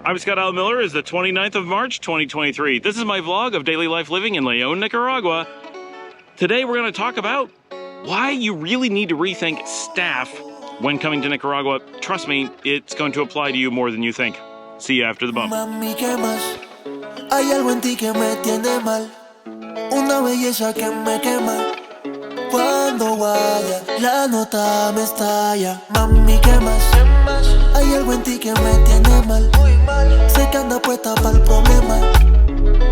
I'm Scott Al Miller. It's the 29th of March, 2023. This is my vlog of daily life living in León, Nicaragua. Today we're going to talk about why you really need to rethink staff when coming to Nicaragua. Trust me, it's going to apply to you more than you think. See you after the bump. Mami, ¿qué más? Hay algo en ti que me tiene mal. Una belleza que me quema. Cuando vaya, la nota me estalla. Mami, ¿qué más? Hay algo en ti que me tiene mal. Sé que anda puesta para el problema.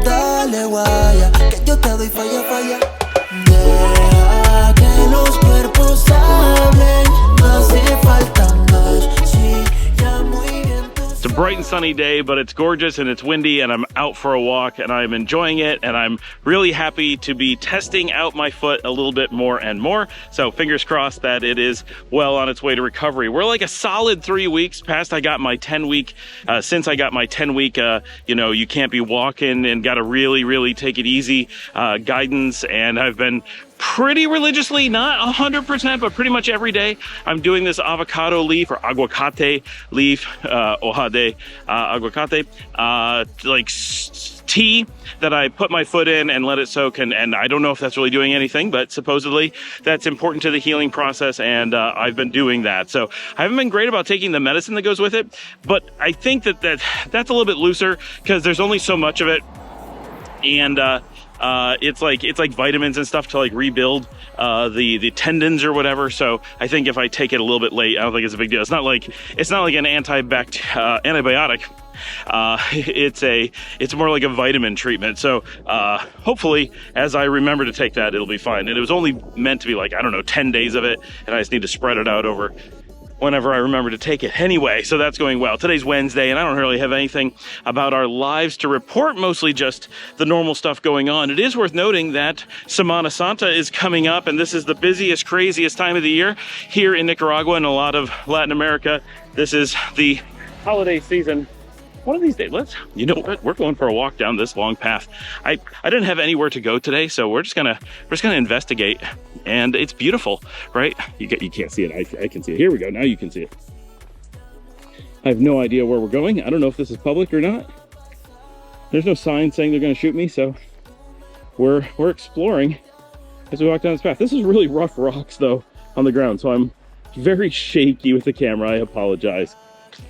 Dale, guaya, que yo te doy falla, falla. Deja que los cuerpos hablen. No hace falta más. Sí, ya muy bien. It's a bright and sunny day, but it's gorgeous and it's windy, and I'm out for a walk and I'm enjoying it, and I'm really happy to be testing out my foot a little bit more and more. So fingers crossed that it is well on its way to recovery. We're like a solid 3 weeks past I got my 10-week, since I got my 10-week, you can't be walking and gotta really take it easy guidance, and I've been pretty religiously, not 100%, but pretty much every day, I'm doing this avocado leaf or aguacate leaf, hoja de aguacate, tea that I put my foot in and let it soak, and I don't know if that's really doing anything, but supposedly that's important to the healing process, and I've been doing that. So I haven't been great about taking the medicine that goes with it, but I think that's a little bit looser because there's only so much of it, and it's like vitamins and stuff to like rebuild the tendons or whatever. So I think if I take it a little bit late, I don't think it's a big deal. It's not like an antibiotic. It's more like a vitamin treatment. So hopefully, as I remember to take that, it'll be fine. And it was only meant to be like, I don't know, 10 days of it, and I just need to spread it out over whenever I remember to take it. Anyway, so that's going well. Today's Wednesday, and I don't really have anything about our lives to report, mostly just the normal stuff going on. It is worth noting that Semana Santa is coming up, and this is the busiest, craziest time of the year here in Nicaragua and a lot of Latin America. This is the holiday season. One of these days, you know what? We're going for a walk down this long path. I didn't have anywhere to go today, so we're just gonna investigate, and it's beautiful, right? You can't see it. I can see it. Here we go. Now you can see it. I have no idea where we're going. I don't know if this is public or not. There's no sign saying they're gonna shoot me, so we're exploring as we walk down this path. This is really rough rocks though on the ground, so I'm very shaky with the camera. I apologize.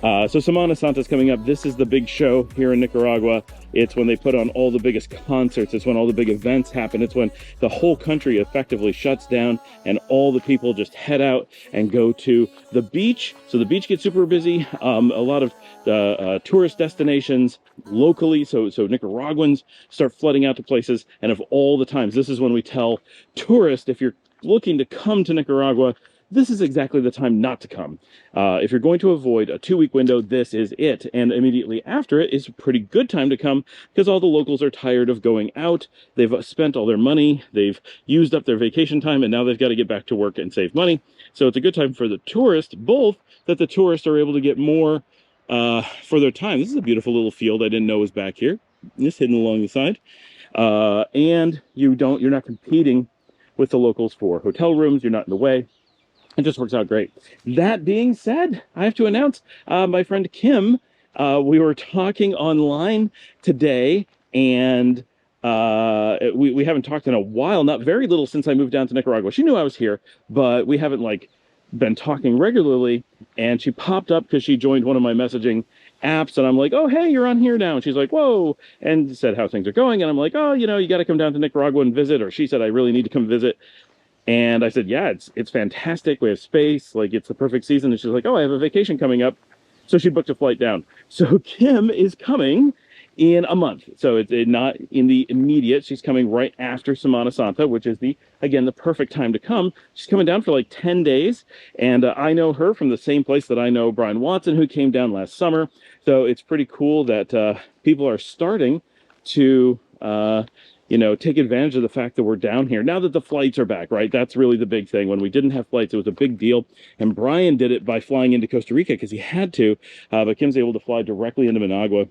So Semana Santa is coming up. This is the big show here in Nicaragua. It's when they put on all the biggest concerts. It's when all the big events happen. It's when the whole country effectively shuts down and all the people just head out and go to the beach. So the beach gets super busy. A lot of tourist destinations locally. So Nicaraguans start flooding out to places. And of all the times, this is when we tell tourists, if you're looking to come to Nicaragua, this is exactly the time not to come. If you're going to avoid a 2-week window, this is it. And immediately after it is a pretty good time to come because all the locals are tired of going out. They've spent all their money. They've used up their vacation time, and now they've got to get back to work and save money. So it's a good time for the tourists, both that the tourists are able to get more for their time. This is a beautiful little field I didn't know was back here. Just hidden along the side. And you're not competing with the locals for hotel rooms. You're not in the way. It just works out great. That being said, I have to announce my friend Kim. We were talking online today, and we haven't talked in a while, not very little since I moved down to Nicaragua. She knew I was here, but we haven't been talking regularly, and she popped up because she joined one of my messaging apps, and I'm like, oh, hey, you're on here now. And she's like, whoa, and said how things are going. And I'm like, oh, you got to come down to Nicaragua and visit. Or she said, I really need to come visit. And I said, yeah, it's fantastic. We have space. It's the perfect season. And she's like, oh, I have a vacation coming up. So she booked a flight down. So Kim is coming in a month. So it's not in the immediate. She's coming right after Semana Santa, which is the perfect time to come. She's coming down for 10 days. And I know her from the same place that I know Brian Watson, who came down last summer. So it's pretty cool that people are starting to take advantage of the fact that we're down here now that the flights are back, right? That's really the big thing. When we didn't have flights, it was a big deal. And Brian did it by flying into Costa Rica because he had to, but Kim's able to fly directly into Managua.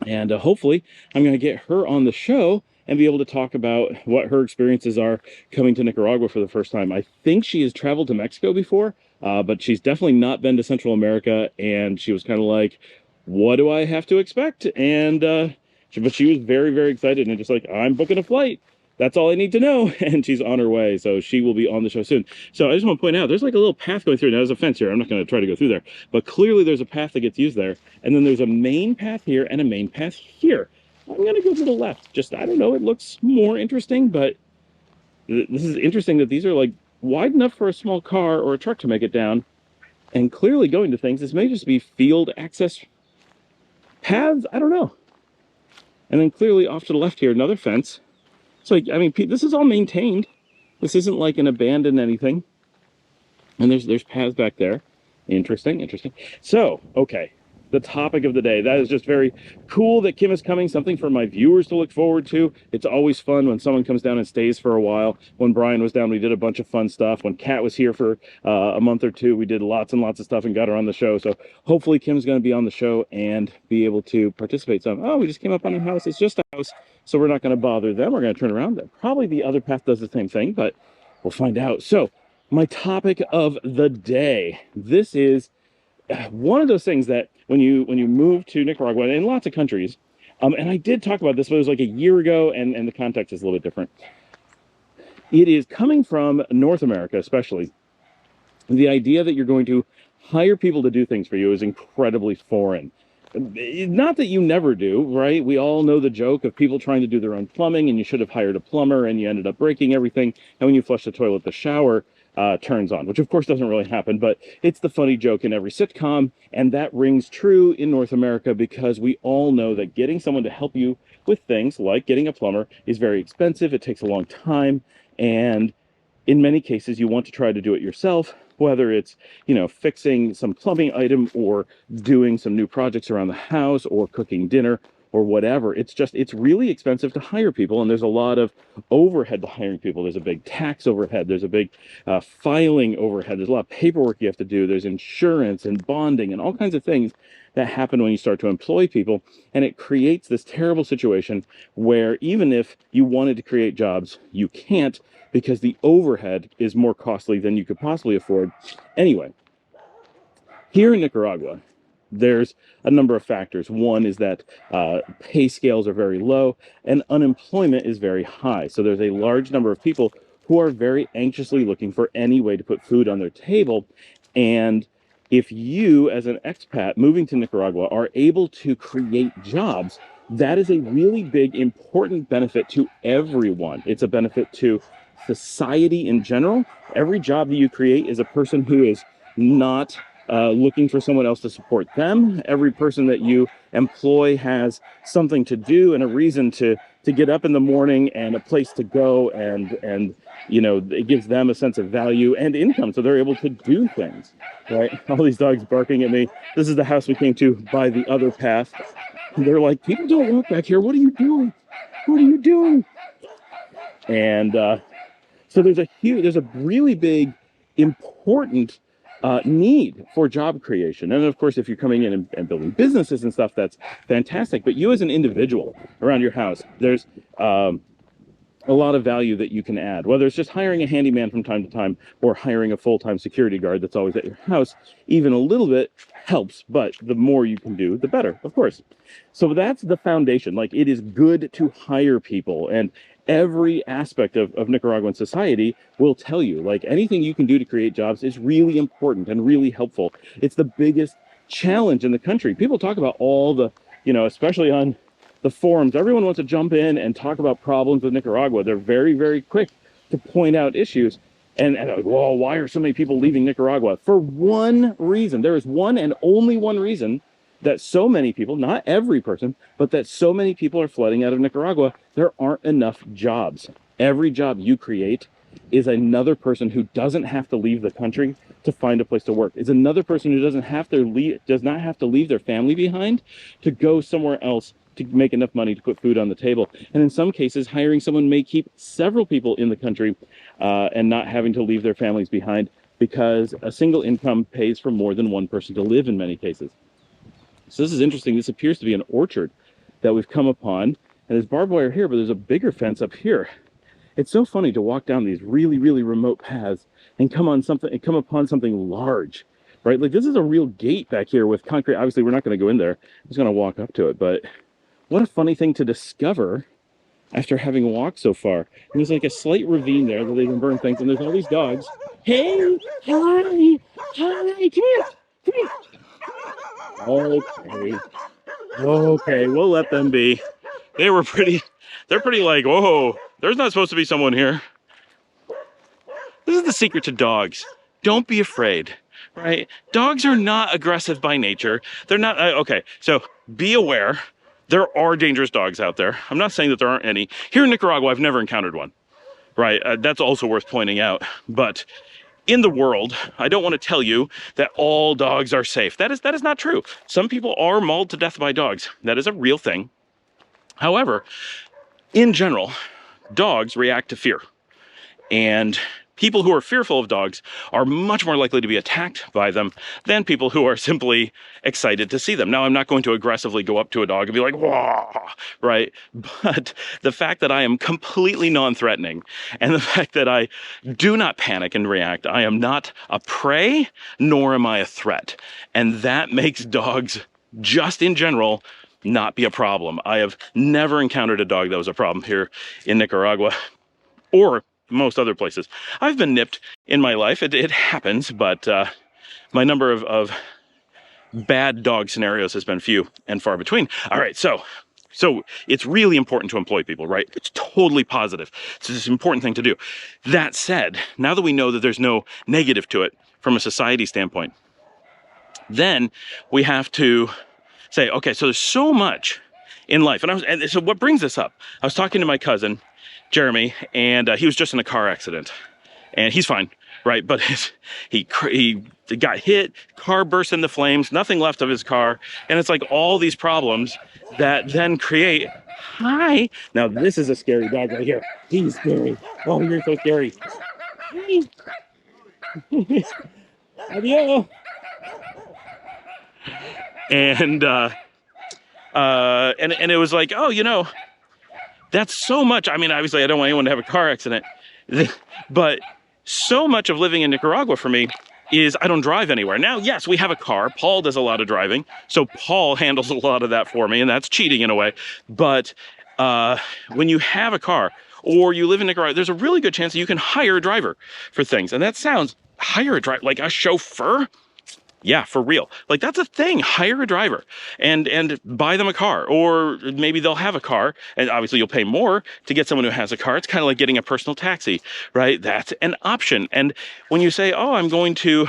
And hopefully I'm going to get her on the show and be able to talk about what her experiences are coming to Nicaragua for the first time. I think she has traveled to Mexico before, but she's definitely not been to Central America. And she was kind of like, what do I have to expect? And but she was very, very excited and just like, I'm booking a flight. That's all I need to know. And she's on her way, so she will be on the show soon. So I just want to point out, there's like a little path going through. Now there's a fence here. I'm not going to try to go through there, but clearly there's a path that gets used there. And then there's a main path here and a main path here. I'm going to go to the left. Just, I don't know, it looks more interesting, but this is interesting that these are like wide enough for a small car or a truck to make it down. And clearly going to things, this may just be field access paths. I don't know. And then clearly off to the left here, another fence. So, I mean, this is all maintained. This isn't like an abandoned anything. And there's paths back there. Interesting, interesting. So, okay, the topic of the day. That is just very cool that Kim is coming, something for my viewers to look forward to. It's always fun when someone comes down and stays for a while. When Brian was down, we did a bunch of fun stuff. When Kat was here for a month or two, we did lots and lots of stuff and got her on the show. So hopefully Kim's going to be on the show and be able to participate some. Oh, we just came up on a house. It's just a house, so we're not going to bother them. We're going to turn around. Probably the other path does the same thing, but we'll find out. So my topic of the day. This is one of those things that when you move to Nicaragua and in lots of countries, and I did talk about this, but it was like a year ago, and the context is a little bit different. It is coming from North America, especially. The idea that you're going to hire people to do things for you is incredibly foreign. Not that you never do, right? We all know the joke of people trying to do their own plumbing, and you should have hired a plumber, and you ended up breaking everything. And when you flush the toilet, the shower turns on, which of course doesn't really happen, but it's the funny joke in every sitcom. And that rings true in North America because we all know that getting someone to help you with things like getting a plumber is very expensive. It takes a long time. And in many cases, you want to try to do it yourself, whether it's, you know, fixing some plumbing item or doing some new projects around the house or cooking dinner or whatever. It's really expensive to hire people, and there's a lot of overhead to hiring people. There's a big tax overhead. There's a big filing overhead. There's a lot of paperwork you have to do. There's insurance and bonding and all kinds of things that happen when you start to employ people. And it creates this terrible situation where even if you wanted to create jobs, you can't, because the overhead is more costly than you could possibly afford. Anyway, here in Nicaragua, there's a number of factors. One is that pay scales are very low and unemployment is very high. So there's a large number of people who are very anxiously looking for any way to put food on their table. And if you, as an expat moving to Nicaragua, are able to create jobs, that is a really big, important benefit to everyone. It's a benefit to society in general. Every job that you create is a person who is not looking for someone else to support them. Every person that you employ has something to do and a reason to get up in the morning and a place to go, and you know, it gives them a sense of value and income, so they're able to do things, right? All these dogs barking at me. This is the house we came to by the other path. They're like, people don't walk back here. What are you doing? What are you doing? And so there's a really big, important need for job creation. And of course, if you're coming in and building businesses and stuff, that's fantastic. But you as an individual around your house, there's a lot of value that you can add, whether it's just hiring a handyman from time to time or hiring a full-time security guard that's always at your house. Even a little bit helps, but the more you can do, the better, of course. So that's the foundation. Like, it is good to hire people, and every aspect of Nicaraguan society will tell you, like, anything you can do to create jobs is really important and really helpful. It's the biggest challenge in the country. People talk about all the, you know, especially on the forums, everyone wants to jump in and talk about problems with Nicaragua. They're very, very quick to point out issues. And like, well, why are so many people leaving Nicaragua? For one reason. There is one and only one reason that so many people, not every person, but that so many people are flooding out of Nicaragua. There aren't enough jobs. Every job you create is another person who doesn't have to leave the country to find a place to work. Is another person who does not have to leave their family behind to go somewhere else to make enough money to put food on the table. And in some cases, hiring someone may keep several people in the country and not having to leave their families behind, because a single income pays for more than one person to live in many cases. So this is interesting. This appears to be an orchard that we've come upon, and there's barbed wire here, but there's a bigger fence up here. It's so funny to walk down these really, really remote paths and come upon something large, right? Like this is a real gate back here with concrete. Obviously, we're not going to go in there. I'm just going to walk up to it. But what a funny thing to discover after having walked so far. And there's like a slight ravine there that they can burn things, and there's all these dogs. Hey, hi, hi, come here, come here. Okay, okay, we'll let them be. They're pretty like, whoa, there's not supposed to be someone here. This is the secret to dogs. Don't be afraid, right? Dogs are not aggressive by nature. They're not, okay, so be aware. There are dangerous dogs out there. I'm not saying that there aren't any. Here in Nicaragua, I've never encountered one, right? That's also worth pointing out. But in the world, I don't want to tell you that all dogs are safe. That is not true. Some people are mauled to death by dogs. That is a real thing. However, in general, dogs react to fear. And people who are fearful of dogs are much more likely to be attacked by them than people who are simply excited to see them. Now, I'm not going to aggressively go up to a dog and be like, whoa, right? But the fact that I am completely non-threatening and the fact that I do not panic and react, I am not a prey, nor am I a threat. And that makes dogs, just in general, not be a problem. I have never encountered a dog that was a problem here in Nicaragua or most other places. I've been nipped in my life. It happens, but my number of bad dog scenarios has been few and far between. All right, so it's really important to employ people, right? It's totally positive. It's an important thing to do. That said, now that we know that there's no negative to it from a society standpoint, then we have to say, okay, so there's so much in life. And so what brings this up? I was talking to my cousin, Jeremy, and he was just in a car accident, and he's fine, right? But he got hit, car burst into flames, nothing left of his car, and it's like all these problems that then create. Hi. Now this is a scary dog right here. He's scary. Oh, you're so scary. Hi. Adios. And it was like, oh, you know, that's so much. I mean, obviously I don't want anyone to have a car accident, but so much of living in Nicaragua for me is I don't drive anywhere. Now, yes, we have a car. Paul does a lot of driving, so Paul handles a lot of that for me, and that's cheating in a way. But when you have a car or you live in Nicaragua, there's a really good chance that you can hire a driver for things. And that sounds, hire a driver, like a chauffeur? Yeah, for real. Like that's a thing. Hire a driver and buy them a car, or maybe they'll have a car, and obviously you'll pay more to get someone who has a car. It's kind of like getting a personal taxi, right? That's an option. And when you say, oh, I'm going to,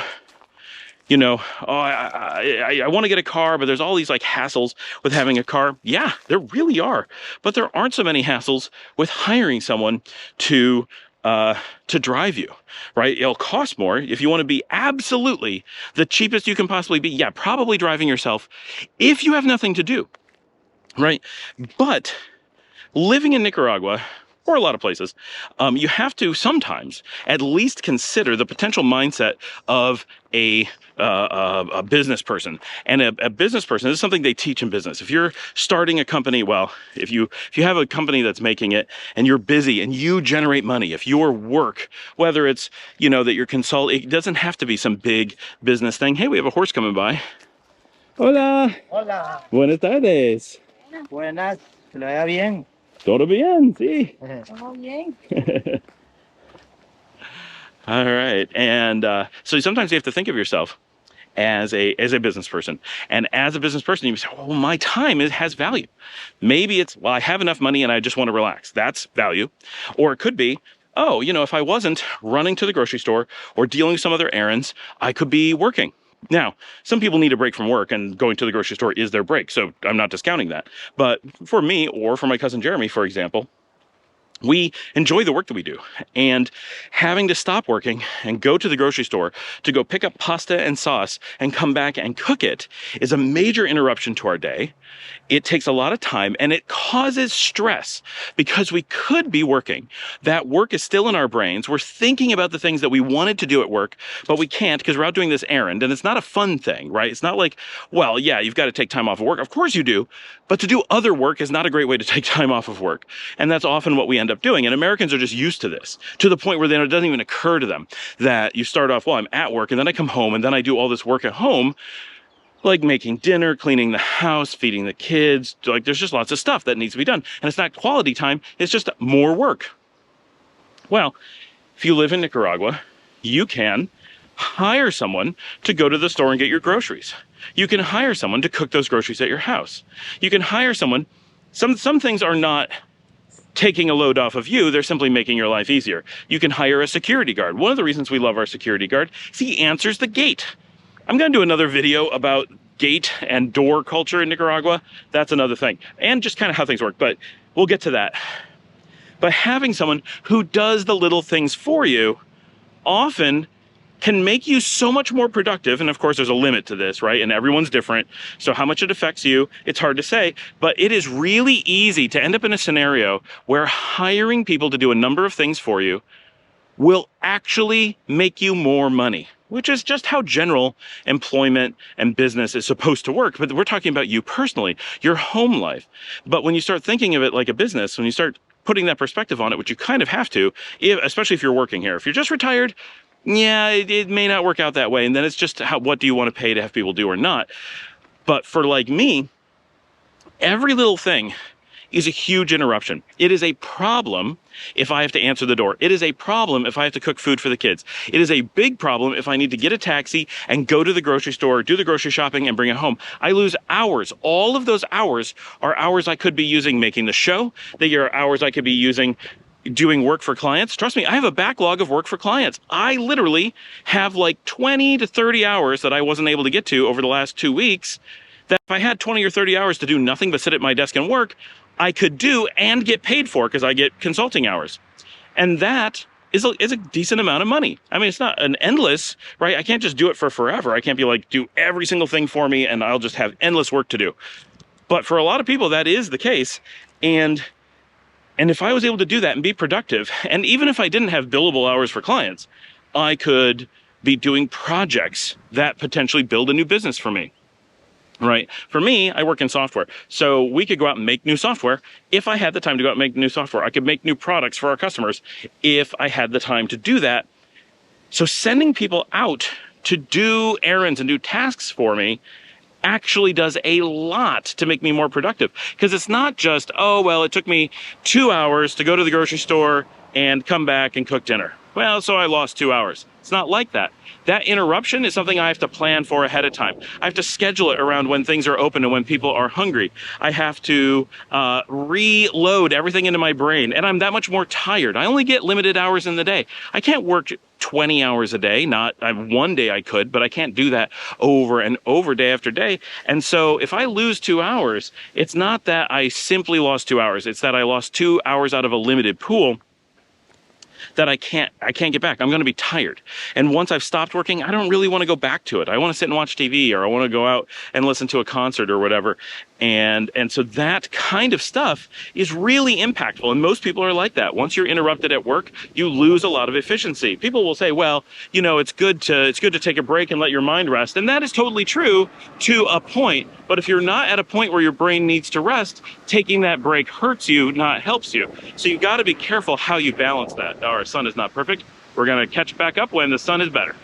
you know, oh, I want to get a car, but there's all these like hassles with having a car. Yeah, there really are. But there aren't so many hassles with hiring someone to drive you, right? It'll cost more. If you want to be absolutely the cheapest you can possibly be, yeah, probably driving yourself if you have nothing to do, right? But living in Nicaragua, or a lot of places, you have to sometimes at least consider the potential mindset of a business person. And a business person, this is something they teach in business. If you're starting a company, well, if you have a company that's making it and you're busy and you generate money, if your work, whether it's, you know, that you're consulting, it doesn't have to be some big business thing. Hey, we have a horse coming by. Hola. Hola. Buenas tardes. Buenas. Que lo vaya bien. Todo bien, sí. Todo bien. All right, and so sometimes you have to think of yourself as a business person, and as a business person, you say, "Oh, my time has value." Maybe it's, well, I have enough money and I just want to relax. That's value, or it could be, oh, you know, if I wasn't running to the grocery store or dealing with some other errands, I could be working. Now, some people need a break from work, and going to the grocery store is their break, so I'm not discounting that. But for me, or for my cousin Jeremy, for example, we enjoy the work that we do, and having to stop working and go to the grocery store to go pick up pasta and sauce and come back and cook it is a major interruption to our day. It takes a lot of time and it causes stress because we could be working. That work is still in our brains. We're thinking about the things that we wanted to do at work, but we can't because we're out doing this errand, and it's not a fun thing, right? It's not like, well, yeah, you've got to take time off of work. Of course you do, but to do other work is not a great way to take time off of work. And that's often what we end up doing. And Americans are just used to this, to the point where it doesn't even occur to them that you start off, well, I'm at work, and then I come home, and then I do all this work at home, like making dinner, cleaning the house, feeding the kids. Like, there's just lots of stuff that needs to be done. And it's not quality time, it's just more work. Well, if you live in Nicaragua, you can hire someone to go to the store and get your groceries. You can hire someone to cook those groceries at your house. You can hire someone. Some things are not taking a load off of you, they're simply making your life easier. You can hire a security guard. One of the reasons we love our security guard is he answers the gate. I'm going to do another video about gate and door culture in Nicaragua. That's another thing. And just kind of how things work, but we'll get to that. But having someone who does the little things for you often can make you so much more productive. And of course, there's a limit to this, right? And everyone's different. So how much it affects you, it's hard to say. But it is really easy to end up in a scenario where hiring people to do a number of things for you will actually make you more money, which is just how general employment and business is supposed to work. But we're talking about you personally, your home life. But when you start thinking of it like a business, when you start putting that perspective on it, which you kind of have to, especially if you're working here. If you're just retired, yeah, it may not work out that way. And then it's just what do you want to pay to have people do or not? But for like me, every little thing is a huge interruption. It is a problem if I have to answer the door. It is a problem if I have to cook food for the kids. It is a big problem if I need to get a taxi and go to the grocery store, do the grocery shopping, and bring it home. I lose hours. All of those hours are hours I could be using making the show. They are hours I could be using doing work for clients. Trust me, I have a backlog of work for clients. I literally have like 20 to 30 hours that I wasn't able to get to over the last 2 weeks, that if I had 20 or 30 hours to do nothing but sit at my desk and work, I could do and get paid for, because I get consulting hours. And that is a decent amount of money. I mean, it's not an endless, right? I can't just do it for forever. I can't be like, do every single thing for me and I'll just have endless work to do. But for a lot of people, that is the case. And if I was able to do that and be productive, and even if I didn't have billable hours for clients, I could be doing projects that potentially build a new business for me. Right? For me, I work in software. So we could go out and make new software. If I had the time to go out and make new software, I could make new products for our customers if I had the time to do that. So sending people out to do errands and do tasks for me actually does a lot to make me more productive. Because it's not just, oh, well, it took me 2 hours to go to the grocery store and come back and cook dinner. Well, so I lost 2 hours. It's not like that. That interruption is something I have to plan for ahead of time. I have to schedule it around when things are open and when people are hungry. I have to reload everything into my brain, and I'm that much more tired. I only get limited hours in the day. I can't work 20 hours a day. One day I could, but I can't do that over and over day after day. And so if I lose 2 hours, it's not that I simply lost 2 hours. It's that I lost 2 hours out of a limited pool that I can't get back. I'm going to be tired. And once I've stopped working, I don't really want to go back to it. I want to sit and watch TV, or I want to go out and listen to a concert or whatever. And so that kind of stuff is really impactful. And most people are like that. Once you're interrupted at work, you lose a lot of efficiency. People will say, well, it's good to take a break and let your mind rest. And that is totally true to a point. But if you're not at a point where your brain needs to rest, taking that break hurts you, not helps you. So you got to be careful how you balance that. Our sun is not perfect. We're going to catch back up when the sun is better.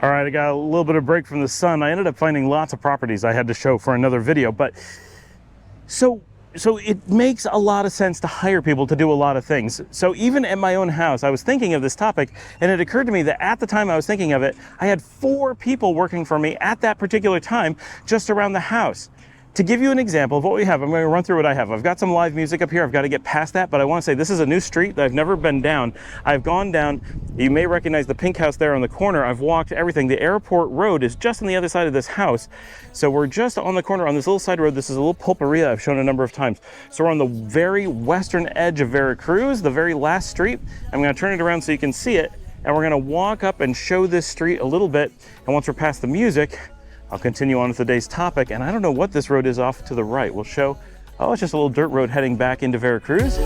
All right, I got a little bit of break from the sun. I ended up finding lots of properties I had to show for another video, but so it makes a lot of sense to hire people to do a lot of things. So even at my own house, I was thinking of this topic, and it occurred to me that at the time I was thinking of it, I had 4 people working for me at that particular time just around the house. To give you an example of what we have, I'm going to run through what I have. I've got some live music up here. I've got to get past that, but I want to say this is a new street that I've never been down. I've gone down. You may recognize the pink house there on the corner. I've walked everything. The airport road is just on the other side of this house. So we're just on the corner on this little side road. This is a little pulperia I've shown a number of times. So we're on the very western edge of Veracruz, the very last street. I'm going to turn it around so you can see it. And we're going to walk up and show this street a little bit. And once we're past the music, I'll continue on with today's topic, and I don't know what this road is off to the right. We'll show, oh, it's just a little dirt road heading back into Veracruz.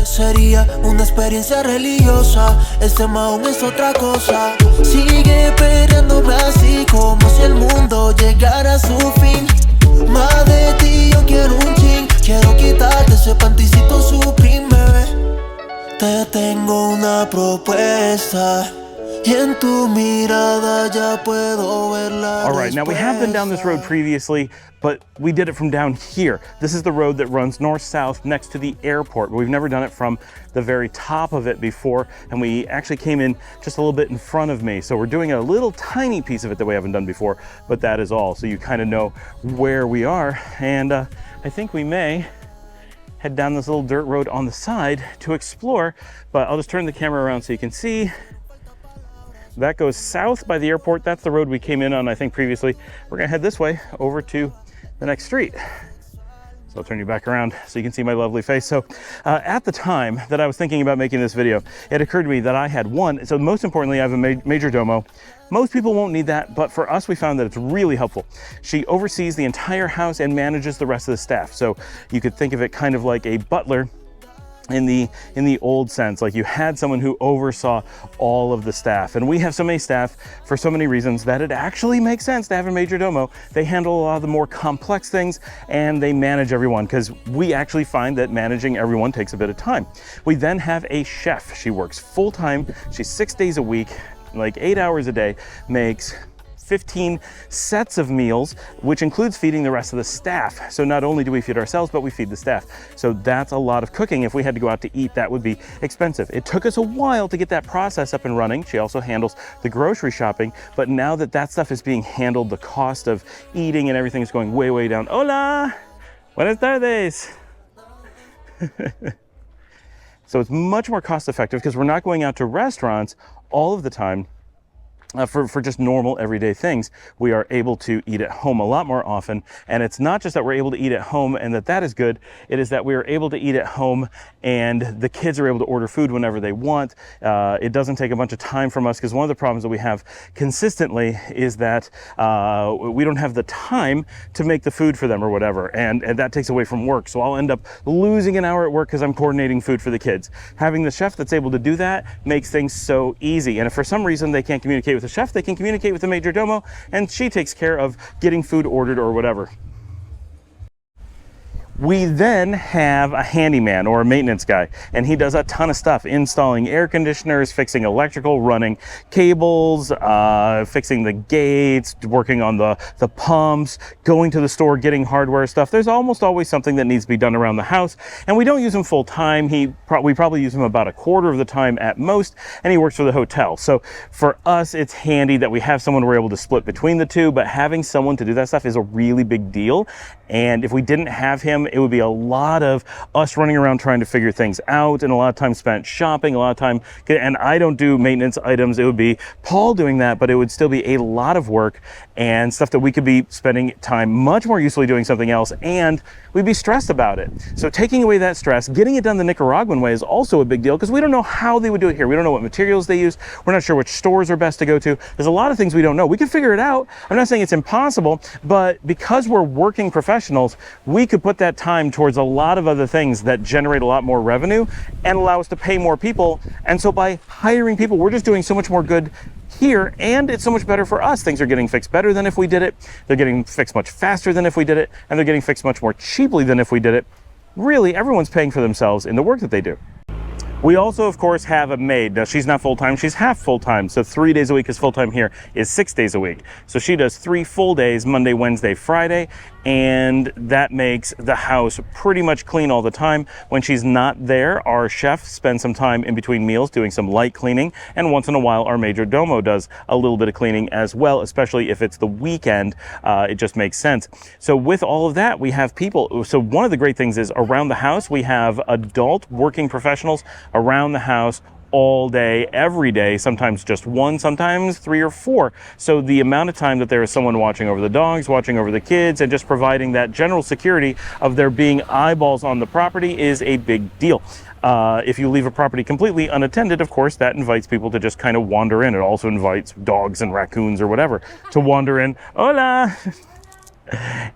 Sería una experiencia religiosa. El tema aún es otra cosa. Sigue perreándome así como si el mundo llegara a su fin. Más de ti yo quiero un chin. Quiero quitarte ese panticito Supreme, bebé. Te tengo una propuesta. Y en tu mirada ya puedo ver la All right, now we have been down this road previously, but we did it from down here. This is the road that runs north-south next to the airport, but we've never done it from the very top of it before, and we actually came in just a little bit in front of me. So we're doing a little tiny piece of it that we haven't done before, but that is all. So you kind of know where we are, and I think we may head down this little dirt road on the side to explore, but I'll just turn the camera around so you can see. That goes south by the airport. That's the road we came in on, I think, previously. We're gonna head this way over to the next street. So I'll turn you back around so you can see my lovely face. So at the time that I was thinking about making this video, it occurred to me that I had one. So most importantly, I have a major domo. Most people won't need that, but for us, we found that it's really helpful. She oversees the entire house and manages the rest of the staff. So you could think of it kind of like a butler in the old sense, like you had someone who oversaw all of the staff. And we have so many staff for so many reasons that it actually makes sense to have a major domo. They handle a lot of the more complex things and they manage everyone, because we actually find that managing everyone takes a bit of time. We then have a chef. She works full-time. She's 6 days a week, like 8 hours a day, makes 15 sets of meals, which includes feeding the rest of the staff. So not only do we feed ourselves, but we feed the staff. So that's a lot of cooking. If we had to go out to eat, that would be expensive. It took us a while to get that process up and running. She also handles the grocery shopping, but now that that stuff is being handled, the cost of eating and everything is going way, way down. Hola, buenas tardes. So it's much more cost effective because we're not going out to restaurants all of the time. For just normal everyday things, we are able to eat at home a lot more often. And it's not just that we're able to eat at home and that is good. It is that we are able to eat at home and the kids are able to order food whenever they want. It doesn't take a bunch of time from us, because one of the problems that we have consistently is that we don't have the time to make the food for them or whatever. And that takes away from work. So I'll end up losing an hour at work because I'm coordinating food for the kids. Having the chef that's able to do that makes things so easy. And if for some reason they can't communicate with the chef, they can communicate with the major domo, and she takes care of getting food ordered or whatever. We then have a handyman or a maintenance guy, and he does a ton of stuff: installing air conditioners, fixing electrical, running cables, fixing the gates, working on the pumps, going to the store, getting hardware stuff. There's almost always something that needs to be done around the house, and we don't use him full time. We probably use him about a quarter of the time at most, and he works for the hotel. So for us, it's handy that we have someone we're able to split between the two, but having someone to do that stuff is a really big deal. And if we didn't have him, it would be a lot of us running around trying to figure things out, and a lot of time spent shopping, a lot of time, and I don't do maintenance items. It would be Paul doing that, but it would still be a lot of work and stuff that we could be spending time much more usefully doing something else, and we'd be stressed about it. So taking away that stress, getting it done the Nicaraguan way is also a big deal, because we don't know how they would do it here. We don't know what materials they use. We're not sure which stores are best to go to. There's a lot of things we don't know. We could figure it out. I'm not saying it's impossible, but because we're working professionals, we could put that time towards a lot of other things that generate a lot more revenue and allow us to pay more people. And so by hiring people, we're just doing so much more good here, and it's so much better for us. Things are getting fixed better than if we did it. They're getting fixed much faster than if we did it, and they're getting fixed much more cheaply than if we did it. Really, everyone's paying for themselves in the work that they do. We also, of course, have a maid. Now, she's not full-time, she's half full-time. So 3 days a week is full-time here, is 6 days a week. So she does 3 full days, Monday, Wednesday, Friday, and that makes the house pretty much clean all the time. When she's not there, our chef spends some time in between meals doing some light cleaning, and once in a while, our major domo does a little bit of cleaning as well, especially if it's the weekend. It just makes sense. So with all of that, we have people. So one of the great things is around the house, we have adult working professionals around the house all day, every day, sometimes just one, sometimes 3 or 4. So the amount of time that there is someone watching over the dogs, watching over the kids, and just providing that general security of there being eyeballs on the property is a big deal. If you leave a property completely unattended, of course, that invites people to just kind of wander in. It also invites dogs and raccoons or whatever to wander in. Hola!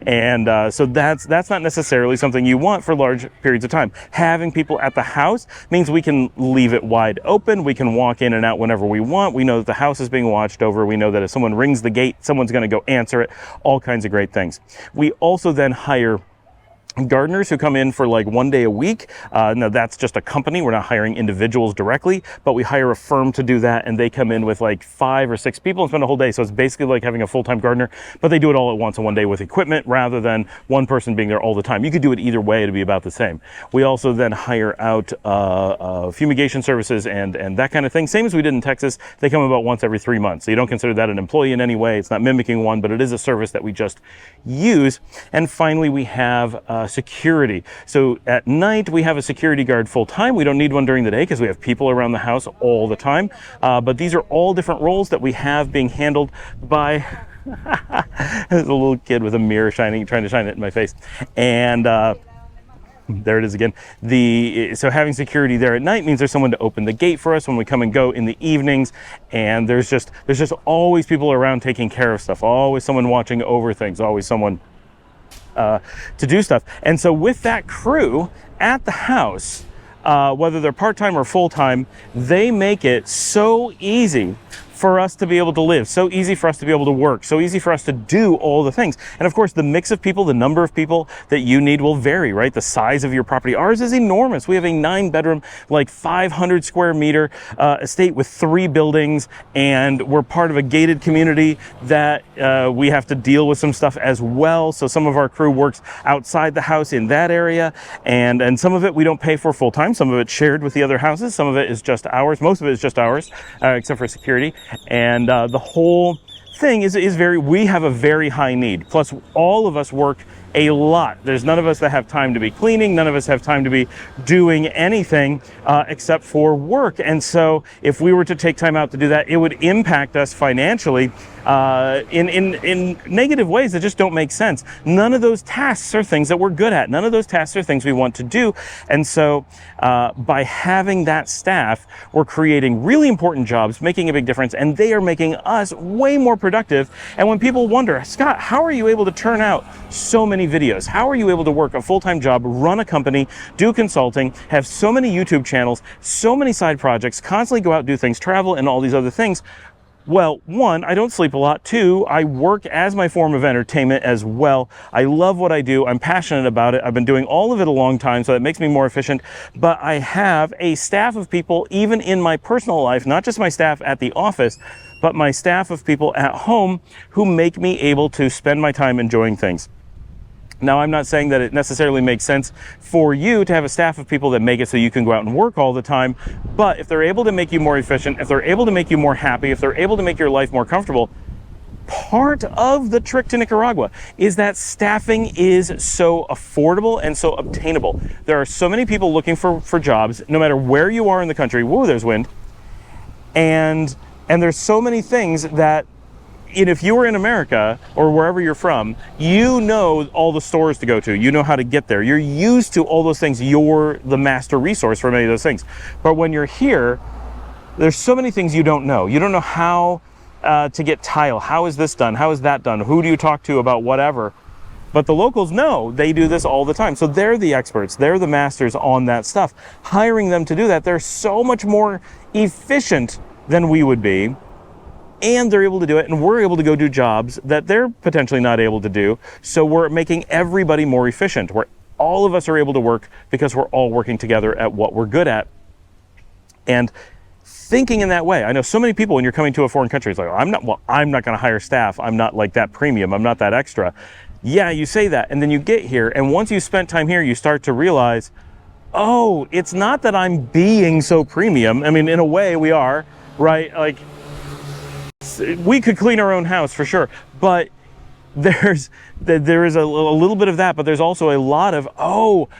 And so that's not necessarily something you want for large periods of time. Having people at the house means we can leave it wide open. We can walk in and out whenever we want. We know that the house is being watched over. We know that if someone rings the gate, someone's going to go answer it. All kinds of great things. We also then hire gardeners who come in for like 1 day a week. Now that's just a company. We're not hiring individuals directly, but we hire a firm to do that, and they come in with like 5 or 6 people and spend a whole day. So it's basically like having a full-time gardener, but they do it all at once in 1 day with equipment rather than one person being there all the time. You could do it either way. It'd be about the same. We also then hire out fumigation services and that kind of thing. Same as we did in Texas. They come about once every 3 months. So you don't consider that an employee in any way. It's not mimicking one, but it is a service that we just use. And finally, we have security. So at night, we have a security guard full time. We don't need one during the day because we have people around the house all the time. But these are all different roles that we have being handled by there's a little kid with a mirror trying to shine it in my face. And there it is again. So having security there at night means there's someone to open the gate for us when we come and go in the evenings. And there's just always people around taking care of stuff. Always someone watching over things. Always someone to do stuff. And so with that crew at the house, whether they're part-time or full-time, they make it so easy for us to be able to live, so easy for us to be able to work, so easy for us to do all the things. And of course, the mix of people, the number of people that you need will vary, right? The size of your property. Ours is enormous. We have a 9-bedroom, like 500 square meter estate with 3 buildings, and we're part of a gated community that we have to deal with some stuff as well. So some of our crew works outside the house in that area, and some of it we don't pay for full time. Some of it's shared with the other houses. Some of it is just ours. Most of it is just ours, except for security. And the whole thing is we have a very high need. Plus, all of us work a lot. There's none of us that have time to be cleaning. None of us have time to be doing anything except for work. And so if we were to take time out to do that, it would impact us financially in negative ways that just don't make sense. None of those tasks are things that we're good at. None of those tasks are things we want to do. And so by having that staff, we're creating really important jobs, making a big difference, and they are making us way more productive. And when people wonder, Scott, how are you able to turn out so many videos? How are you able to work a full-time job, run a company, do consulting, have so many YouTube channels, so many side projects, constantly go out, do things, travel, and all these other things? Well, 1, I don't sleep a lot. 2, I work as my form of entertainment as well. I love what I do. I'm passionate about it. I've been doing all of it a long time, so that makes me more efficient. But I have a staff of people, even in my personal life, not just my staff at the office, but my staff of people at home who make me able to spend my time enjoying things. Now, I'm not saying that it necessarily makes sense for you to have a staff of people that make it so you can go out and work all the time, but if they're able to make you more efficient, if they're able to make you more happy, if they're able to make your life more comfortable, part of the trick to Nicaragua is that staffing is so affordable and so obtainable. There are so many people looking for jobs, no matter where you are in the country. Whoa, there's wind. And there's so many things that, if you were in America or wherever you're from, you know all the stores to go to. You know how to get there. You're used to all those things. You're the master resource for many of those things. But when you're here, there's so many things you don't know. You don't know how to get tile. How is this done? How is that done? Who do you talk to about whatever? But the locals know. They do this all the time. So they're the experts. They're the masters on that stuff. Hiring them to do that, they're so much more efficient than we would be. And they're able to do it, and we're able to go do jobs that they're potentially not able to do. So we're making everybody more efficient. All of us are able to work because we're all working together at what we're good at. And thinking in that way, I know so many people when you're coming to a foreign country, it's like, I'm not going to hire staff. I'm not like that premium. I'm not that extra. Yeah, you say that, and then you get here, and once you spent time here, you start to realize, oh, it's not that I'm being so premium. I mean, in a way we are, right? Like, we could clean our own house for sure, but there is a little bit of that, but there's also a lot of,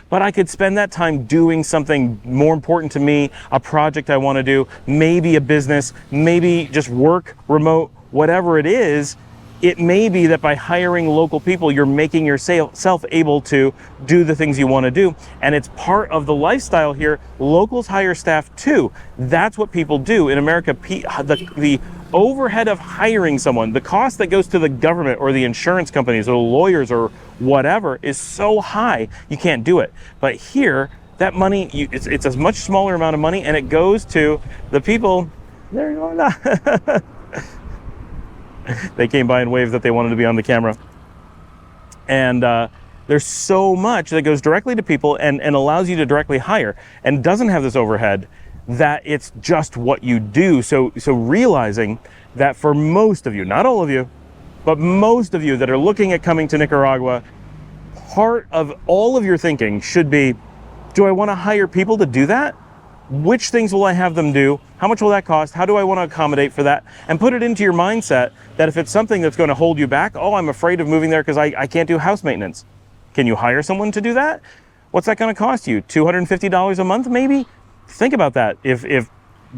but I could spend that time doing something more important to me, a project I want to do, maybe a business, maybe just work, remote, whatever it is. It may be that by hiring local people, you're making yourself able to do the things you want to do. And it's part of the lifestyle here. Locals hire staff too. That's what people do. In America, the overhead of hiring someone, the cost that goes to the government or the insurance companies or the lawyers or whatever is so high, you can't do it. But here, that money, it's a much smaller amount of money, and it goes to the people. There you go. They came by and waved that they wanted to be on the camera. And there's so much that goes directly to people and allows you to directly hire and doesn't have this overhead that it's just what you do. So realizing that for most of you, not all of you, but most of you that are looking at coming to Nicaragua, part of all of your thinking should be, do I want to hire people to do that? Which things will I have them do? How much will that cost? How do I want to accommodate for that? And put it into your mindset that if it's something that's going to hold you back, oh, I'm afraid of moving there because I can't do house maintenance. Can you hire someone to do that? What's that going to cost you? $250 a month, maybe? Think about that. If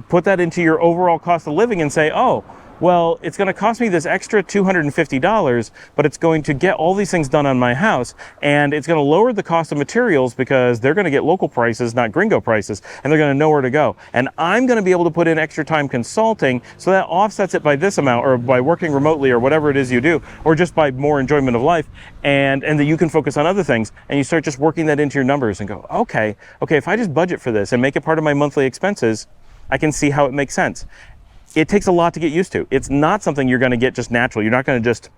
put that into your overall cost of living and say, oh, well, it's going to cost me this extra $250, but it's going to get all these things done on my house, and it's going to lower the cost of materials because they're going to get local prices, not gringo prices, and they're going to know where to go. And I'm going to be able to put in extra time consulting, so that offsets it by this amount, or by working remotely, or whatever it is you do, or just by more enjoyment of life, and that you can focus on other things, and you start just working that into your numbers and go, okay, if I just budget for this and make it part of my monthly expenses, I can see how it makes sense. It takes a lot to get used to. It's not something you're going to get just natural. You're not going to just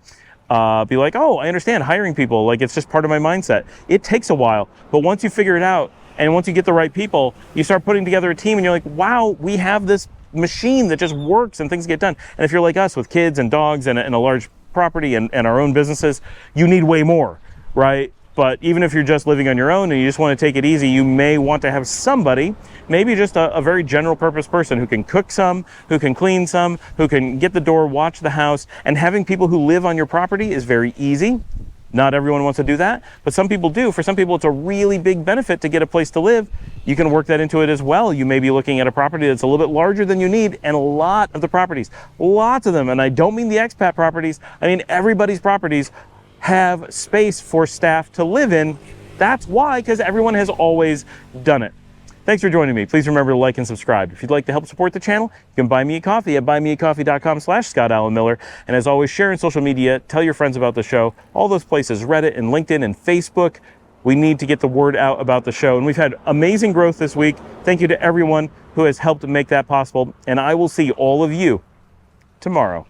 be like, oh, I understand hiring people. Like, it's just part of my mindset. It takes a while, but once you figure it out and once you get the right people, you start putting together a team and you're like, wow, we have this machine that just works and things get done. And if you're like us with kids and dogs and a large property and our own businesses, you need way more, right? But even if you're just living on your own and you just want to take it easy, you may want to have somebody, maybe just a very general purpose person who can cook some, who can clean some, who can get the door, watch the house. And having people who live on your property is very easy. Not everyone wants to do that, but some people do. For some people, it's a really big benefit to get a place to live. You can work that into it as well. You may be looking at a property that's a little bit larger than you need, and a lot of the properties, lots of them, and I don't mean the expat properties, I mean everybody's properties have space for staff to live in. That's why, because everyone has always done it. Thanks for joining me. Please remember to like and subscribe. If you'd like to help support the channel, you can buy me a coffee at buymeacoffee.com/ScottAllenMiller. And as always, share on social media, tell your friends about the show, all those places, Reddit and LinkedIn and Facebook. We need to get the word out about the show. And we've had amazing growth this week. Thank you to everyone who has helped make that possible. And I will see all of you tomorrow.